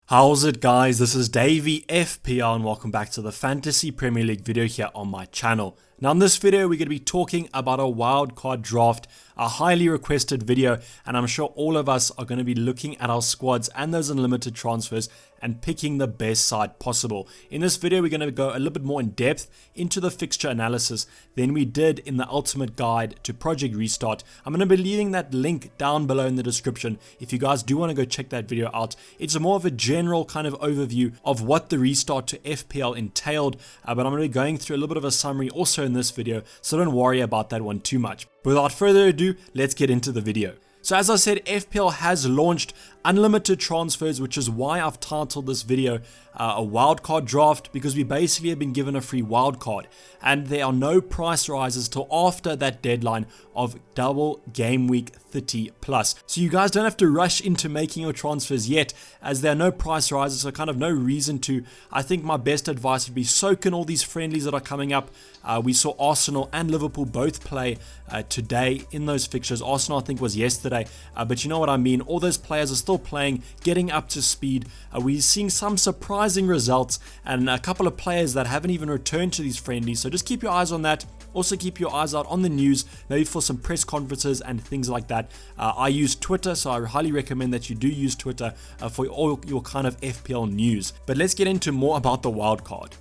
How's it guys, this is Dayvy FPL and welcome back to the Fantasy Premier League video here on my channel. Now in this video we're going to be talking about a wildcard draft, a highly requested video, and I'm sure all of us are going to be looking at our squads and those unlimited transfers and picking the best side possible. In this video we're going to go a little bit more in depth into the fixture analysis than we did in the ultimate guide to Project Restart. I'm going to be leaving that link down below in the description if you guys do want to go check that video out. It's more of a general kind of overview of what the restart to FPL entailed, but I'm going to be going through a little bit of a summary also in this video, so don't worry about that one too much. But without further ado, let's get into the video. So as I said, FPL has launched unlimited transfers, which is why I've titled this video a wildcard draft, because we basically have been given a free wildcard and there are no price rises till after that deadline of double game week 30 plus. So you guys don't have to rush into making your transfers yet, as there are no price rises, so kind of no reason to. I think my best advice would be soak in all these friendlies that are coming up. We saw Arsenal and Liverpool both play today in those fixtures. Arsenal I think was yesterday, but you know what I mean. All those players are still playing, getting up to speed. We're seeing some surprising results and a couple of players that haven't even returned to these friendlies, so just keep your eyes on that. Also keep your eyes out on the news, maybe for some press conferences and things like that. I use Twitter, so I highly recommend that you do use Twitter for all your kind of FPL news. But let's get into more about the wildcard.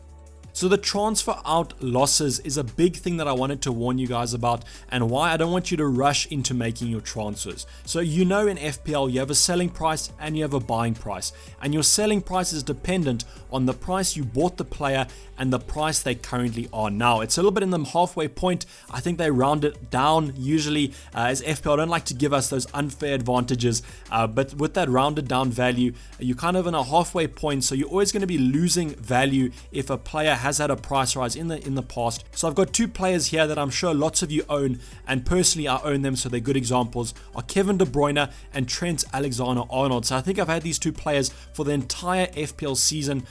So the transfer out losses is a big thing that I wanted to warn you guys about, and why I don't want you to rush into making your transfers. So you know in FPL you have a selling price and you have a buying price, and your selling price is dependent on the price you bought the player and the price they currently are now. It's a little bit in the halfway point. I think they round it down usually, as FPL don't like to give us those unfair advantages, but with that rounded down value you're kind of in a halfway point, so you're always going to be losing value if a player has had a price rise in the past. So I've got two players here that I'm sure lots of you own, and personally I own them, so they're good examples, are Kevin De Bruyne and Trent Alexander-Arnold. So I think I've had these two players for the entire FPL season,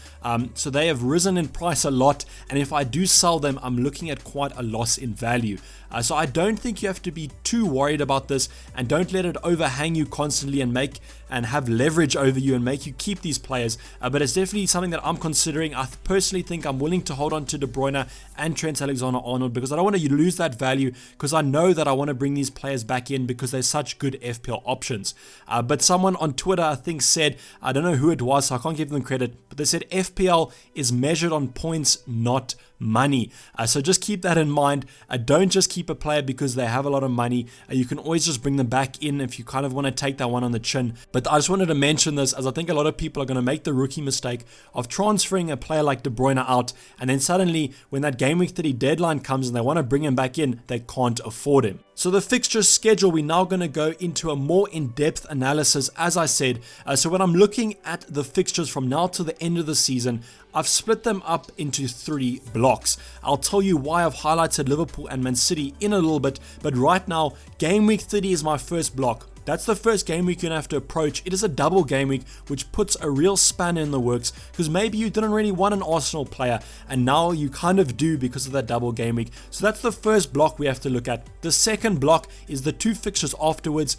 so they have risen in price a lot, and if I do sell them I'm looking at quite a loss in value. So I don't think you have to be too worried about this, and don't let it overhang you constantly and have leverage over you and make you keep these players, but it's definitely something that I'm considering. I personally think I'm willing to hold on to De Bruyne and Trent Alexander-Arnold because I don't want to lose that value, because I know that I want to bring these players back in because they're such good FPL options. But someone on Twitter I think said, I don't know who it was, so I can't give them credit, but they said FPL is measured on points, not money. So just keep that in mind. Don't just keep a player because they have a lot of money. You can always just bring them back in if you kind of want to take that one on the chin. But I just wanted to mention this, as I think a lot of people are going to make the rookie mistake of transferring a player like De Bruyne out, and then suddenly when that game week 30 deadline comes and they want to bring him back in, they can't afford him. So the fixture schedule, we're now going to go into a more in-depth analysis, as I said. So when I'm looking at the fixtures from now to the end of the season, I've split them up into 3 blocks. I'll tell you why I've highlighted Liverpool and Man City in a little bit, but right now, game week 30 is my first block. That's the first game week you're going to have to approach. It is a double game week, which puts a real spanner in the works, because maybe you didn't really want an Arsenal player and now you kind of do because of that double game week. So that's the first block we have to look at. The second block is the 2 fixtures afterwards,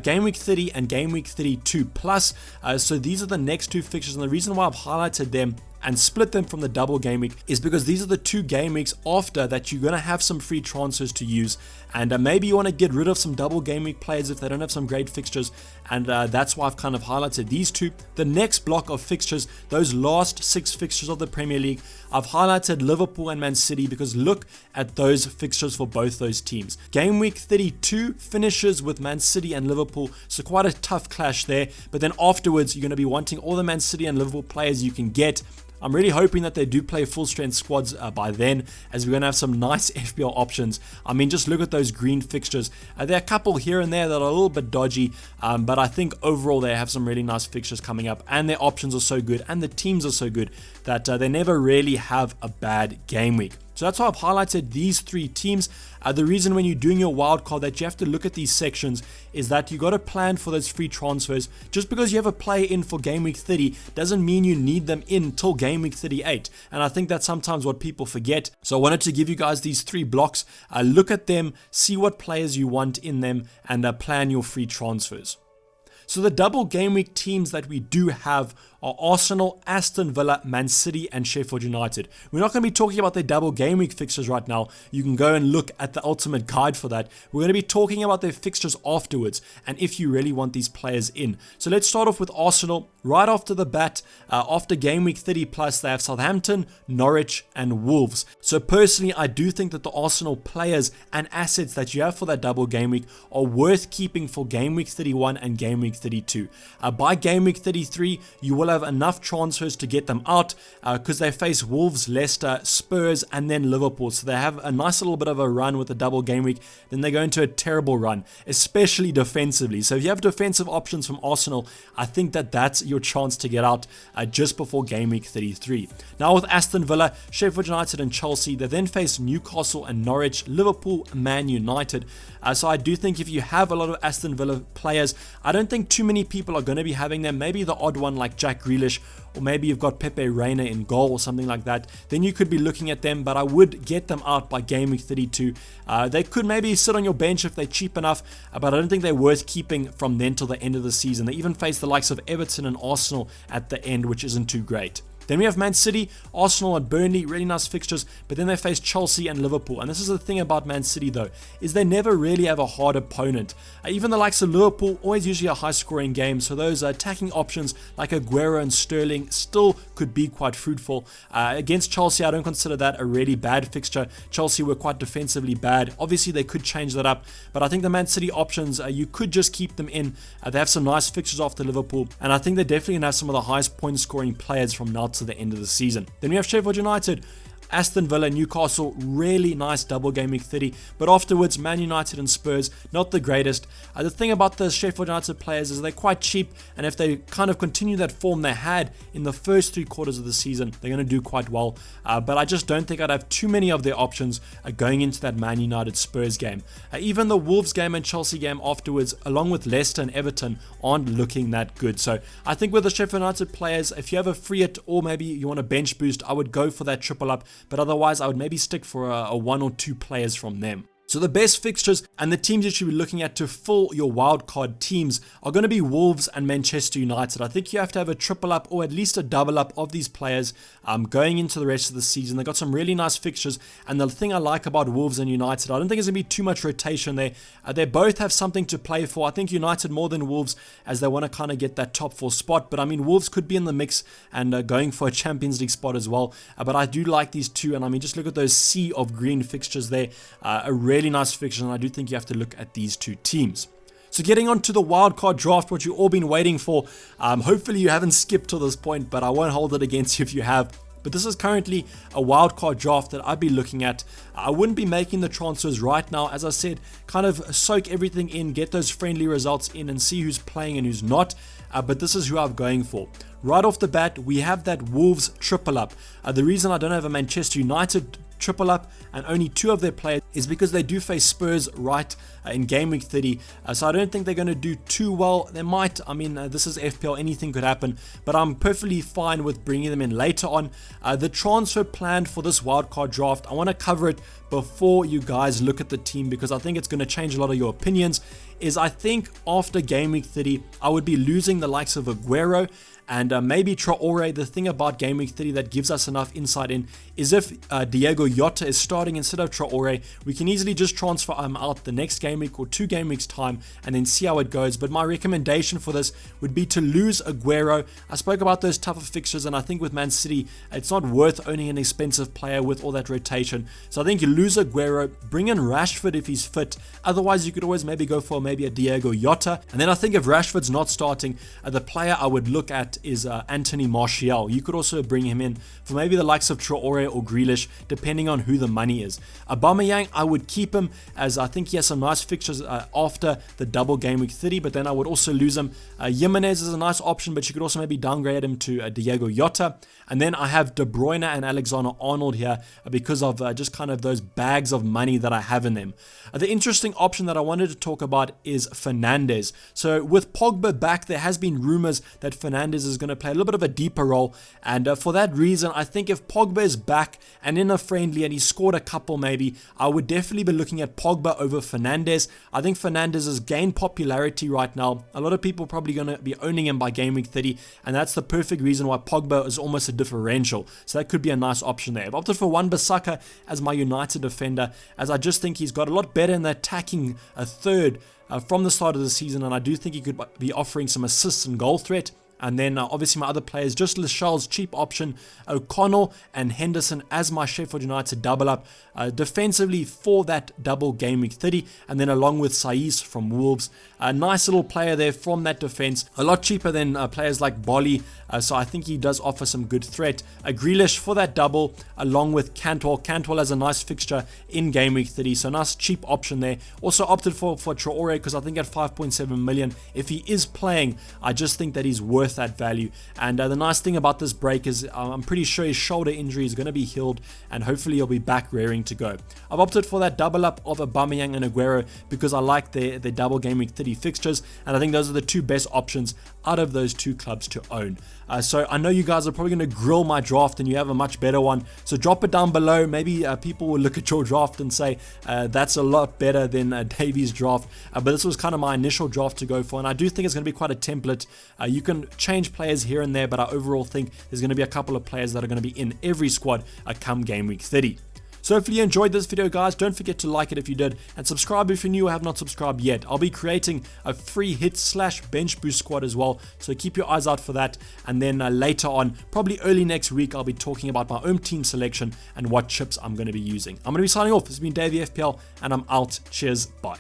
game week 30 and game week 32 plus. So these are the next 2 fixtures, and the reason why I've highlighted them and split them from the double game week is because these are the 2 game weeks after that you're going to have some free transfers to use, and maybe you want to get rid of some double game week players if they don't have some great fixtures, and that's why I've kind of highlighted these 2. The next block of fixtures, those last 6 fixtures of the Premier League, I've highlighted Liverpool and Man City because look at those fixtures for both those teams. Game week 32 finishes with Man City and Liverpool, so quite a tough clash there, but then afterwards you're going to be wanting all the Man City and Liverpool players you can get. I'm really hoping that they do play full strength squads by then, as we're going to have some nice FPL options. I mean, just look at those green fixtures. There are a couple here and there that are a little bit dodgy, but I think overall they have some really nice fixtures coming up, and their options are so good and the teams are so good that they never really have a bad game week. So that's why I've highlighted these 3 teams. The reason when you're doing your wildcard that you have to look at these sections is that you got to plan for those free transfers. Just because you have a player in for game week 30 doesn't mean you need them in till game week 38. And I think that's sometimes what people forget. So I wanted to give you guys these 3 blocks. Look at them, see what players you want in them, and plan your free transfers. So the double game week teams that we do have are Arsenal, Aston Villa, Man City, and Sheffield United. We're not going to be talking about their double game week fixtures right now. You can go and look at the ultimate guide for that. We're going to be talking about their fixtures afterwards, and if you really want these players in. So let's start off with Arsenal. Right after the bat, after game week 30 plus, they have Southampton, Norwich, and Wolves. So personally, I do think that the Arsenal players and assets that you have for that double game week are worth keeping for game week 31 and game week 32. By game week 33, you will have enough transfers to get them out because they face Wolves, Leicester, Spurs, and then Liverpool. So they have a nice little bit of a run with the double game week. Then they go into a terrible run, especially defensively. So if you have defensive options from Arsenal, I think that that's your chance to get out just before game week 33. Now with Aston Villa, Sheffield United, and Chelsea, they then face Newcastle and Norwich, Liverpool, Man United. So I do think if you have a lot of Aston Villa players, I don't think too many people are going to be having them. Maybe the odd one like Jack Grealish, or maybe you've got Pepe Reina in goal or something like that. Then you could be looking at them, but I would get them out by game week 32. They could maybe sit on your bench if they're cheap enough, but I don't think they're worth keeping from then till the end of the season. They even face the likes of Everton and Arsenal at the end, which isn't too great. Then we have Man City, Arsenal, and Burnley, really nice fixtures, but then they face Chelsea and Liverpool. And this is the thing about Man City though, is they never really have a hard opponent. Even the likes of Liverpool, always usually a high scoring game, so those attacking options like Aguero and Sterling still could be quite fruitful. Against Chelsea, I don't consider that a really bad fixture. Chelsea were quite defensively bad. Obviously, they could change that up, but I think the Man City options, you could just keep them in. They have some nice fixtures after Liverpool, and I think they're definitely going to have some of the highest point scoring players from now to the end of the season. Then we have Sheffield United, Aston Villa, Newcastle, really nice double game week 30, but afterwards Man United and Spurs, not the greatest. The thing about the Sheffield United players is they're quite cheap, and if they kind of continue that form they had in the first 3 quarters of the season, they're going to do quite well, but I just don't think I'd have too many of their options going into that Man United Spurs game. Even the Wolves game and Chelsea game afterwards, along with Leicester and Everton, aren't looking that good. So I think with the Sheffield United players, if you have a free hit or maybe you want a bench boost, I would go for that triple up, but otherwise I would maybe stick for a 1 or 2 players from them. So the best fixtures and the teams you should be looking at to fill your wildcard teams are going to be Wolves and Manchester United. I think you have to have a triple up or at least a double up of these players going into the rest of the season. They've got some really nice fixtures, and the thing I like about Wolves and United, I don't think there's going to be too much rotation there. They both have something to play for. I think United more than Wolves, as they want to kind of get that top 4 spot, but I mean Wolves could be in the mix and going for a Champions League spot as well, but I do like these two, and I mean just look at those sea of green fixtures there, a really nice fixture, and I do think you have to look at these two teams. So getting on to the wildcard draft, what you've all been waiting for. Hopefully you haven't skipped to this point, but I won't hold it against you if you have. But this is currently a wildcard draft that I'd be looking at. I wouldn't be making the transfers right now. As I said, kind of soak everything in, get those friendly results in, and see who's playing and who's not. But this is who I'm going for. Right off the bat, we have that Wolves triple up. The reason I don't have a Manchester United triple up and only 2 of their players is because they do face Spurs right in game week 30, so I don't think they're going to do too well. They might, I mean this is FPL, anything could happen, but I'm perfectly fine with bringing them in later on. The transfer plan for this wildcard draft, I want to cover it before you guys look at the team, because I think it's going to change a lot of your opinions. Is I think after game week 30 I would be losing the likes of Aguero and maybe Traore. The thing about game week 30 that gives us enough insight in is if Diego Jota is starting instead of Traore, we can easily just transfer him out the next game week or 2 game weeks time and then see how it goes. But my recommendation for this would be to lose Aguero. I spoke about those tougher fixtures, and I think with Man City it's not worth owning an expensive player with all that rotation. So I think you lose Aguero, bring in Rashford if he's fit. Otherwise you could always maybe go for maybe a Diego Jota. And then I think if Rashford's not starting, the player I would look at is Anthony Martial. You could also bring him in for maybe the likes of Traore or Grealish, depending on who the money is. Aubameyang, I would keep him, as I think he has some nice fixtures after the double game week 30, but then I would also lose him. Jimenez is a nice option, but you could also maybe downgrade him to Diego Jota. And then I have De Bruyne and Alexander-Arnold here because of just kind of those bags of money that I have in them. The interesting option that I wanted to talk about is Fernandes. So with Pogba back, there has been rumors that Fernandes is going to play a little bit of a deeper role, and for that reason, I think if Pogba is back and in a friendly and he scored a couple maybe, I would definitely be looking at Pogba over Fernandes. I think Fernandes has gained popularity right now. A lot of people are probably going to be owning him by game week 30, and that's the perfect reason why Pogba is almost a differential. So that could be a nice option there. I've opted for Wan-Bissaka as my United defender, as I just think he's got a lot better in the attacking third from the start of the season, and I do think he could be offering some assists and goal threat. And then obviously my other players, just Lascelles, cheap option, O'Connell and Henderson as my Sheffield United double up defensively for that double game week 30, and then along with Saiz from Wolves. A nice little player there from that defense, a lot cheaper than players like Bolly, so I think he does offer some good threat. Grealish for that double along with Cantwell. Cantwell has a nice fixture in game week 30, so nice cheap option there. Also opted for Traore because I think at 5.7 million, if he is playing, I just think that he's worth that value. And the nice thing about this break is I'm pretty sure his shoulder injury is going to be healed, and hopefully he'll be back raring to go. I've opted for that double up of Aubameyang and Aguero because I like their double game week 30 fixtures, and I think those are the two best options out of those two clubs to own. So I know you guys are probably going to grill my draft and you have a much better one, so drop it down below. Maybe people will look at your draft and say that's a lot better than Davy's draft, but this was kind of my initial draft to go for, and I do think it's going to be quite a template. You can change players here and there, but I overall think there's going to be a couple of players that are going to be in every squad come game week 30. So hopefully you enjoyed this video, guys. Don't forget to like it if you did, and subscribe if you're new or have not subscribed yet. I'll be creating a free hit/bench boost squad as well, so keep your eyes out for that. And then later on, probably early next week, I'll be talking about my own team selection and what chips I'm going to be using. I'm going to be signing off. This has been Dayvy FPL, and I'm out. Cheers, bye.